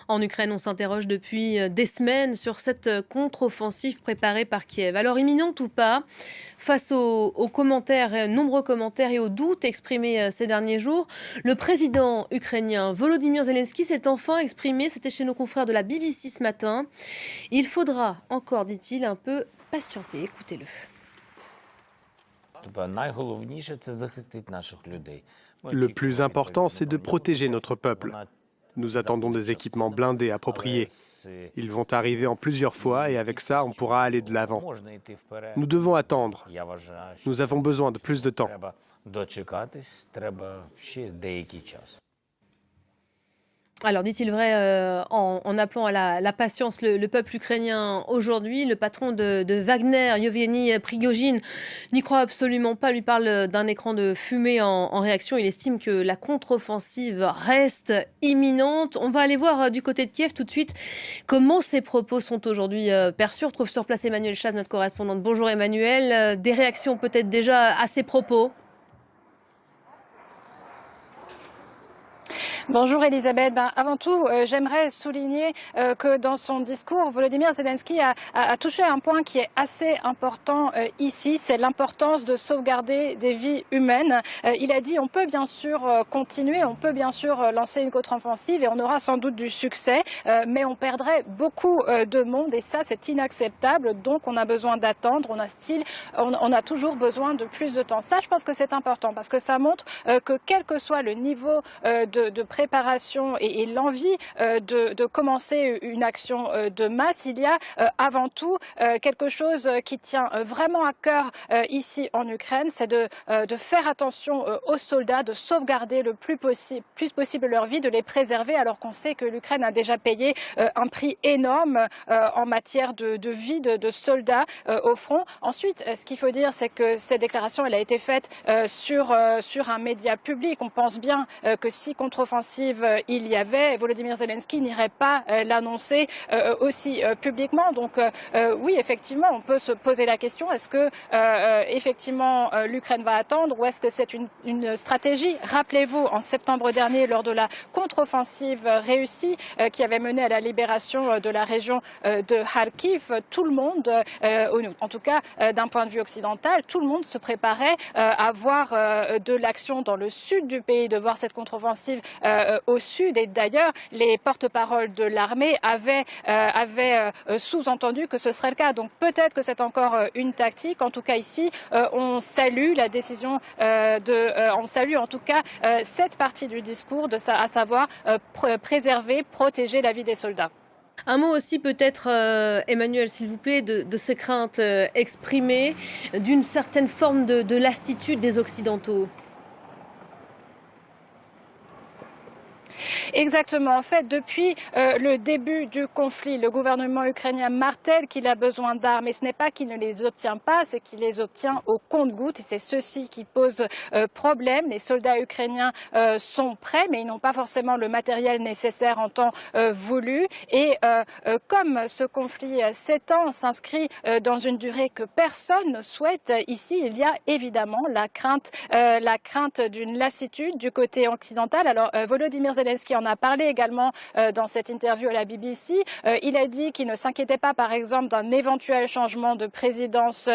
En Ukraine, on s'interroge depuis des semaines sur cette contre-offensive préparée par Kiev. Alors imminente ou pas, face aux commentaires, nombreux commentaires et aux doutes exprimés ces derniers jours, le président ukrainien Volodymyr Zelensky s'est enfin exprimé. C'était chez nos confrères de la BBC ce matin. Il faudra encore, dit-il, un peu patienter. Écoutez-le. Le plus important, c'est de protéger notre peuple. Nous attendons des équipements blindés appropriés. Ils vont arriver en plusieurs fois et avec ça, on pourra aller de l'avant. Nous devons attendre. Nous avons besoin de plus de temps. Alors, dit-il vrai, en appelant à la patience le peuple ukrainien aujourd'hui, le patron de Wagner, Yevgeny Prigojine, n'y croit absolument pas. Lui parle d'un écran de fumée en réaction. Il estime que la contre-offensive reste imminente. On va aller voir du côté de Kiev tout de suite comment ces propos sont aujourd'hui perçus. On retrouve sur place Emmanuel Chaz, notre correspondante. Bonjour Emmanuel. Des réactions peut-être déjà à ces propos? Bonjour Elisabeth. Avant tout, j'aimerais souligner que dans son discours, Volodymyr Zelensky a touché un point qui est assez important ici, c'est l'importance de sauvegarder des vies humaines. Il a dit on peut bien sûr continuer, on peut bien sûr lancer une contre-offensive et on aura sans doute du succès, mais on perdrait beaucoup de monde et ça c'est inacceptable. Donc on a besoin d'attendre, on a toujours besoin de plus de temps. Ça je pense que c'est important parce que ça montre que quel que soit le niveau de préparation et l'envie de commencer une action de masse, il y a avant tout quelque chose qui tient vraiment à cœur ici en Ukraine, c'est de faire attention aux soldats, de sauvegarder le plus possible leur vie, de les préserver alors qu'on sait que l'Ukraine a déjà payé un prix énorme en matière de vie de soldats au front. Ensuite, ce qu'il faut dire, c'est que cette déclaration elle a été faite sur un média public. On pense bien que si contre-offensive il y avait, Volodymyr Zelensky n'irait pas l'annoncer aussi publiquement. Donc oui, effectivement, on peut se poser la question, est-ce que effectivement l'Ukraine va attendre ou est-ce que c'est une stratégie? Rappelez-vous, en septembre dernier, lors de la contre-offensive réussie qui avait mené à la libération de la région de Kharkiv, tout le monde, en tout cas d'un point de vue occidental, tout le monde se préparait à voir de l'action dans le sud du pays, de voir cette contre-offensive au sud. Et d'ailleurs, les porte-paroles de l'armée avaient sous-entendu que ce serait le cas. Donc peut-être que c'est encore une tactique. En tout cas ici, on salue la décision on salue en tout cas cette partie du discours, à savoir préserver, protéger la vie des soldats. Un mot aussi peut-être, Emmanuel, s'il vous plaît, de ces craintes exprimées, d'une certaine forme de lassitude des Occidentaux. Exactement. En fait, depuis le début du conflit, le gouvernement ukrainien martèle qu'il a besoin d'armes. Et ce n'est pas qu'il ne les obtient pas, c'est qu'il les obtient au compte-gouttes. Et c'est ceci qui pose problème. Les soldats ukrainiens sont prêts, mais ils n'ont pas forcément le matériel nécessaire en temps voulu. Et comme ce conflit s'étend, s'inscrit dans une durée que personne ne souhaite, ici, il y a évidemment la crainte d'une lassitude du côté occidental. Alors, Volodymyr Zelensky en a parlé également dans cette interview à la BBC. Il a dit qu'il ne s'inquiétait pas, par exemple, d'un éventuel changement de présidence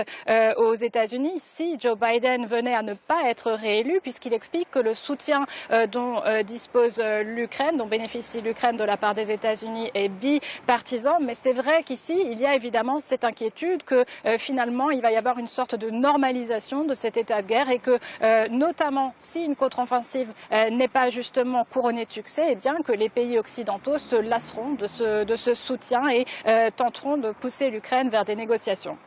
aux États-Unis si Joe Biden venait à ne pas être réélu, puisqu'il explique que le soutien dont dispose l'Ukraine, dont bénéficie l'Ukraine de la part des États-Unis, est bipartisan. Mais c'est vrai qu'ici, il y a évidemment cette inquiétude que finalement, il va y avoir une sorte de normalisation de cet état de guerre et que, notamment, si une contre-offensive n'est pas justement couronnée de succès, eh bien que les pays occidentaux se lasseront de ce soutien et tenteront de pousser l'Ukraine vers des négociations.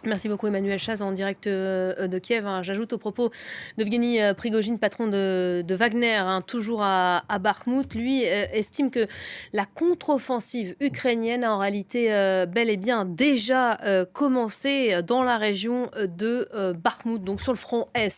Merci beaucoup Emmanuel Chaz en direct de Kiev. J'ajoute au propos de Yevgeny Prigojine, patron de Wagner, toujours à Bakhmout. Lui estime que la contre-offensive ukrainienne a en réalité bel et bien déjà commencé dans la région de Bakhmout, donc sur le front Est.